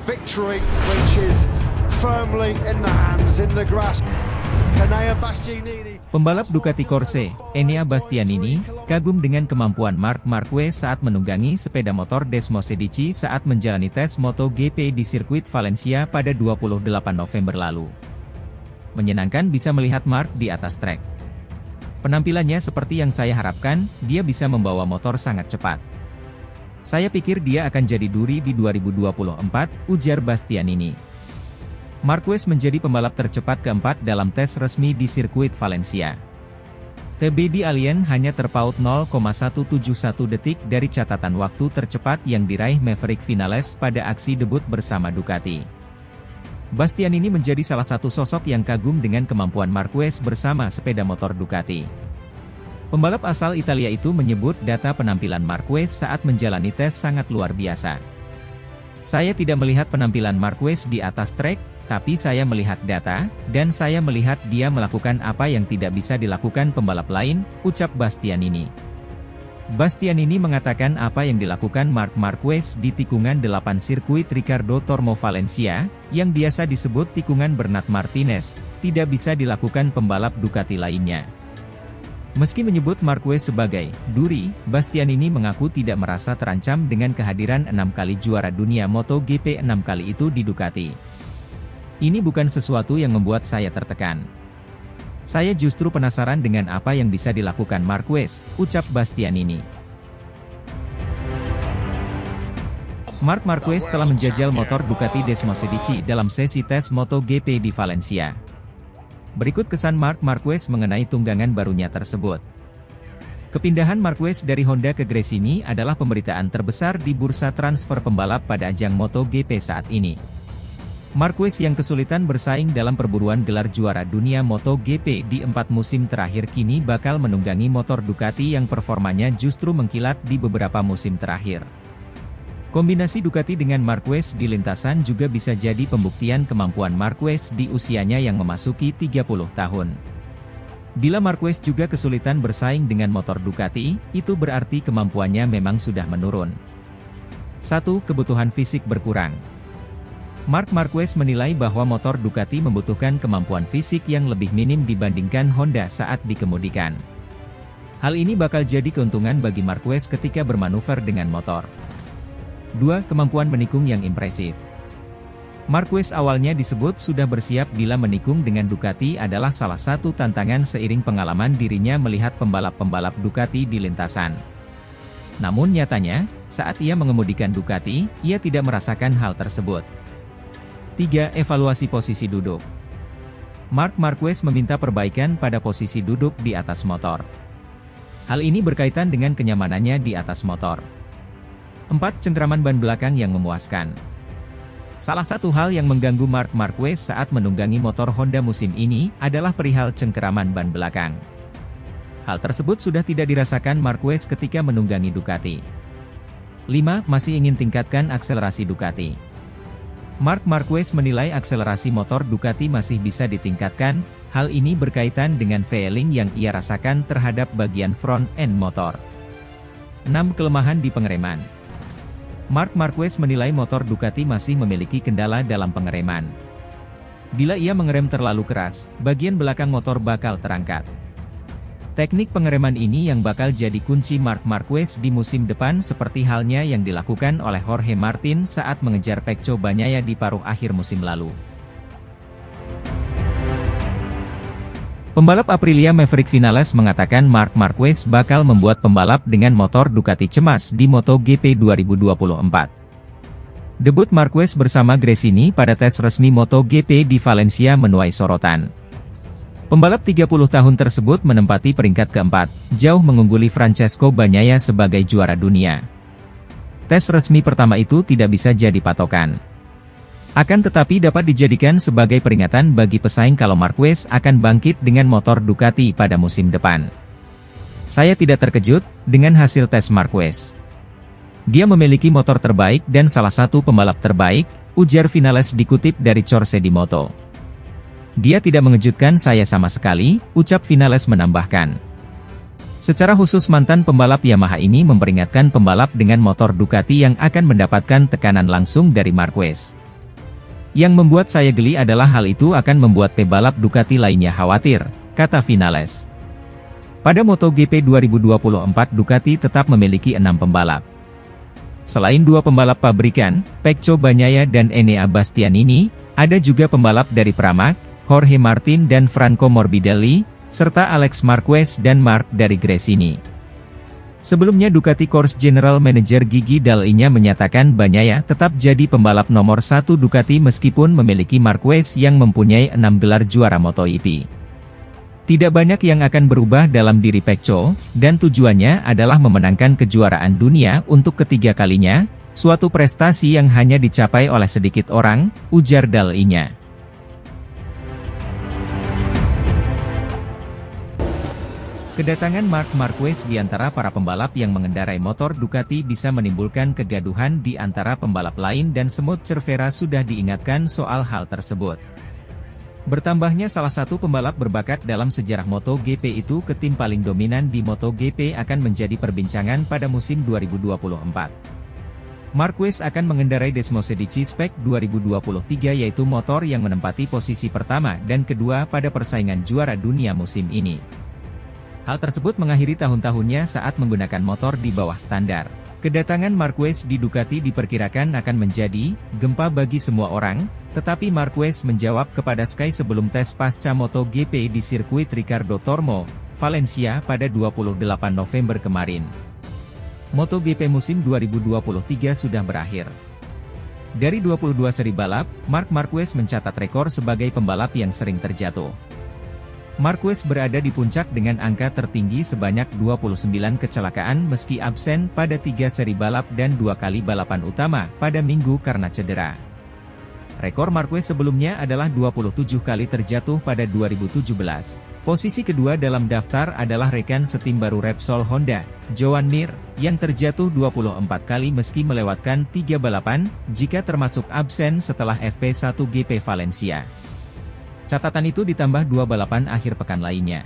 victory which is firmly in the hands, in the grasp. Enea Bastianini. Pembalap Ducati Corse, Enea Bastianini, kagum dengan kemampuan Marc Marquez saat menunggangi sepeda motor Desmosedici saat menjalani tes MotoGP di sirkuit Valencia pada 28 November lalu. Menyenangkan bisa melihat Marc di atas trek. Penampilannya seperti yang saya harapkan, dia bisa membawa motor sangat cepat. Saya pikir dia akan jadi duri di 2024, ujar Bastianini. Marquez menjadi pembalap tercepat keempat dalam tes resmi di sirkuit Valencia. TB di Alien hanya terpaut 0,171 detik dari catatan waktu tercepat yang diraih Maverick Vinales pada aksi debut bersama Ducati. Bastianini menjadi salah satu sosok yang kagum dengan kemampuan Marquez bersama sepeda motor Ducati. Pembalap asal Italia itu menyebut data penampilan Marquez saat menjalani tes sangat luar biasa. Saya tidak melihat penampilan Marquez di atas trek, tapi saya melihat data, dan saya melihat dia melakukan apa yang tidak bisa dilakukan pembalap lain, ucap Bastianini. Bastianini mengatakan apa yang dilakukan Marc Marquez di tikungan 8 sirkuit Ricardo Tormo Valencia, yang biasa disebut tikungan Bernat Martinez, tidak bisa dilakukan pembalap Ducati lainnya. Meski menyebut Marquez sebagai duri, Bastianini mengaku tidak merasa terancam dengan kehadiran 6 kali juara dunia MotoGP 6 kali itu di Ducati. Ini bukan sesuatu yang membuat saya tertekan. Saya justru penasaran dengan apa yang bisa dilakukan Marquez, ucap Bastianini. Marc Marquez telah menjajal motor Ducati Desmosedici dalam sesi tes MotoGP di Valencia. Berikut kesan Marc Marquez mengenai tunggangan barunya tersebut. Kepindahan Marquez dari Honda ke Gresini adalah pemberitaan terbesar di bursa transfer pembalap pada ajang MotoGP saat ini. Marquez yang kesulitan bersaing dalam perburuan gelar juara dunia MotoGP di 4 musim terakhir kini bakal menunggangi motor Ducati yang performanya justru mengkilat di beberapa musim terakhir. Kombinasi Ducati dengan Marquez di lintasan juga bisa jadi pembuktian kemampuan Marquez di usianya yang memasuki 30 tahun. Bila Marquez juga kesulitan bersaing dengan motor Ducati, itu berarti kemampuannya memang sudah menurun. 1. Kebutuhan fisik berkurang. Marc Marquez menilai bahwa motor Ducati membutuhkan kemampuan fisik yang lebih minim dibandingkan Honda saat dikemudikan. Hal ini bakal jadi keuntungan bagi Marquez ketika bermanuver dengan motor. 2. Kemampuan menikung yang impresif. Marquez awalnya disebut sudah bersiap bila menikung dengan Ducati adalah salah satu tantangan seiring pengalaman dirinya melihat pembalap-pembalap Ducati di lintasan. Namun nyatanya, saat ia mengemudikan Ducati, ia tidak merasakan hal tersebut. 3. Evaluasi posisi duduk. Marc Marquez meminta perbaikan pada posisi duduk di atas motor. Hal ini berkaitan dengan kenyamanannya di atas motor. 4. Cengkraman ban belakang yang memuaskan. Salah satu hal yang mengganggu Marc Marquez saat menunggangi motor Honda musim ini adalah perihal cengkraman ban belakang. Hal tersebut sudah tidak dirasakan Marquez ketika menunggangi Ducati. 5. Masih ingin tingkatkan akselerasi Ducati. Marc Marquez menilai akselerasi motor Ducati masih bisa ditingkatkan, hal ini berkaitan dengan feeling yang ia rasakan terhadap bagian front end motor. 6. Kelemahan di pengereman. Marc Marquez menilai motor Ducati masih memiliki kendala dalam pengereman. Bila ia mengerem terlalu keras, bagian belakang motor bakal terangkat. Teknik pengereman ini yang bakal jadi kunci Marc Marquez di musim depan seperti halnya yang dilakukan oleh Jorge Martin saat mengejar Pecco Bagnaia di paruh akhir musim lalu. Pembalap Aprilia Maverick Vinales mengatakan Marc Marquez bakal membuat pembalap dengan motor Ducati cemas di MotoGP 2024. Debut Marquez bersama Gresini pada tes resmi MotoGP di Valencia menuai sorotan. Pembalap 30 tahun tersebut menempati peringkat keempat, jauh mengungguli Francesco Bagnaia sebagai juara dunia. Tes resmi pertama itu tidak bisa jadi patokan. Akan tetapi dapat dijadikan sebagai peringatan bagi pesaing kalau Marquez akan bangkit dengan motor Ducati pada musim depan. Saya tidak terkejut dengan hasil tes Marquez. Dia memiliki motor terbaik dan salah satu pembalap terbaik, ujar Vinales dikutip dari Corse di Moto. Dia tidak mengejutkan saya sama sekali, ucap Vinales menambahkan. Secara khusus mantan pembalap Yamaha ini memperingatkan pembalap dengan motor Ducati yang akan mendapatkan tekanan langsung dari Marquez. Yang membuat saya geli adalah hal itu akan membuat pebalap Ducati lainnya khawatir, kata Vinales. Pada MotoGP 2024 Ducati tetap memiliki 6 pembalap. Selain 2 pembalap pabrikan, Pecco Bagnaia dan Enea Bastianini, ada juga pembalap dari Pramac, Jorge Martin dan Franco Morbidelli, serta Alex Marquez dan Marc dari Gresini. Sebelumnya Ducati Course General Manager Gigi Dall'Igna menyatakan Bagnaia tetap jadi pembalap nomor 1 Ducati meskipun memiliki Marquez yang mempunyai 6 gelar juara MotoGP. Tidak banyak yang akan berubah dalam diri Pecco, dan tujuannya adalah memenangkan kejuaraan dunia untuk ketiga kalinya, suatu prestasi yang hanya dicapai oleh sedikit orang, ujar Dall'Igna. Kedatangan Marc Marquez di antara para pembalap yang mengendarai motor Ducati bisa menimbulkan kegaduhan di antara pembalap lain dan Semut Cervera sudah diingatkan soal hal tersebut. Bertambahnya salah satu pembalap berbakat dalam sejarah MotoGP itu ke tim paling dominan di MotoGP akan menjadi perbincangan pada musim 2024. Marquez akan mengendarai Desmosedici Spec 2023 yaitu motor yang menempati posisi pertama dan kedua pada persaingan juara dunia musim ini. Hal tersebut mengakhiri tahun-tahunnya saat menggunakan motor di bawah standar. Kedatangan Marquez di Ducati diperkirakan akan menjadi gempa bagi semua orang, tetapi Marquez menjawab kepada Sky sebelum tes pasca MotoGP di sirkuit Ricardo Tormo, Valencia pada 28 November kemarin. MotoGP musim 2023 sudah berakhir. Dari 22 seri balap, Marc Marquez mencatat rekor sebagai pembalap yang sering terjatuh. Marquez berada di puncak dengan angka tertinggi sebanyak 29 kecelakaan meski absen pada 3 seri balap dan 2 kali balapan utama pada minggu karena cedera. Rekor Marquez sebelumnya adalah 27 kali terjatuh pada 2017. Posisi kedua dalam daftar adalah rekan setim baru Repsol Honda, Joan Mir, yang terjatuh 24 kali meski melewatkan 3 balapan, jika termasuk absen setelah FP1 GP Valencia. Catatan itu ditambah 2 balapan akhir pekan lainnya.